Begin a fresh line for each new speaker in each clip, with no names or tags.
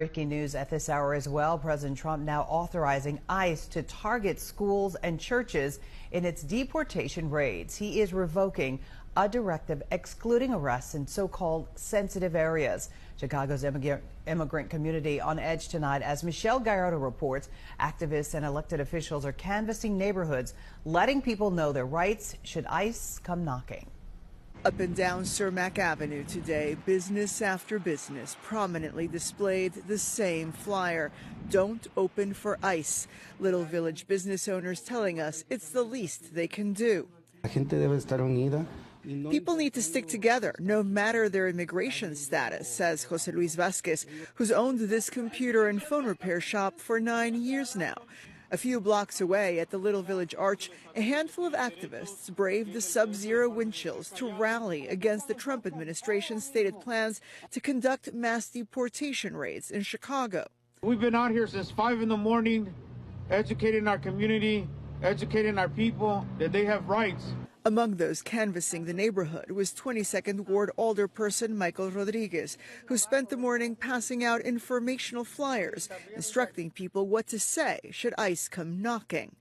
Breaking news at this hour as well. President Trump now authorizing ICE to target schools and churches in its deportation raids. He is revoking a directive excluding arrests in so-called sensitive areas. Chicago's immigrant community on edge tonight as Michelle Gallardo reports. Activists and elected officials are canvassing neighborhoods, letting people know their rights should ICE come knocking.
Up and down Cermak Avenue today, business after business prominently displayed the same flyer. Don't open for ICE. Little Village business owners telling us it's the least they can do. People need to stick together, no matter their immigration status, says Jose Luis Vasquez, who's owned this computer and phone repair shop for 9 years now. A few blocks away at the Little Village Arch, a handful of activists braved the sub-zero wind chills to rally against the Trump administration's stated plans to conduct mass deportation raids in Chicago.
We've been out here since 5 in the morning, educating our community, educating our people that they have rights.
Among those canvassing the neighborhood was 22nd Ward Alderperson Michael Rodriguez, who spent the morning passing out informational flyers, instructing people what to say should ICE come knocking.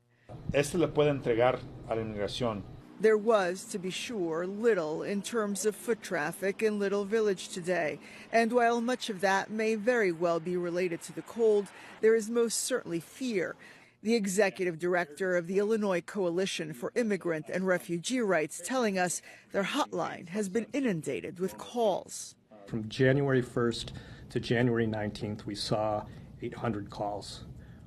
There was, to be sure, little in terms of foot traffic in Little Village today. And while much of that may very well be related to the cold, there is most certainly fear. The executive director of the Illinois Coalition for Immigrant and Refugee Rights telling us their hotline has been inundated with calls.
From January 1st to January 19th, we saw 800 calls.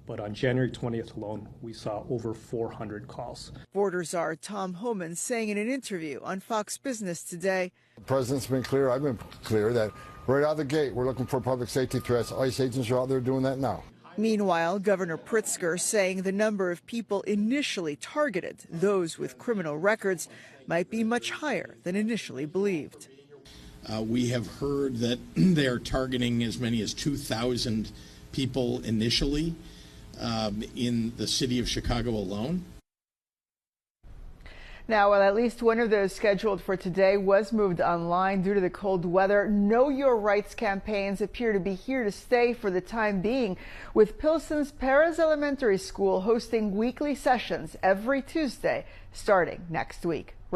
But on January 20th alone, we saw over 400 calls. Border
Czar Tom Homan saying in an interview on Fox Business today,
the president's been clear, I've been clear, that right out of the gate, we're looking for public safety threats. ICE agents are out there doing that now.
Meanwhile, Governor Pritzker saying the number of people initially targeted, those with criminal records, might be much higher than initially believed.
We have heard that they are targeting as many as 2,000 people initially in the city of Chicago alone.
Now, while at least one of those scheduled for today was moved online due to the cold weather, Know Your Rights campaigns appear to be here to stay for the time being, with Pilsen's Perez Elementary School hosting weekly sessions every Tuesday starting next week.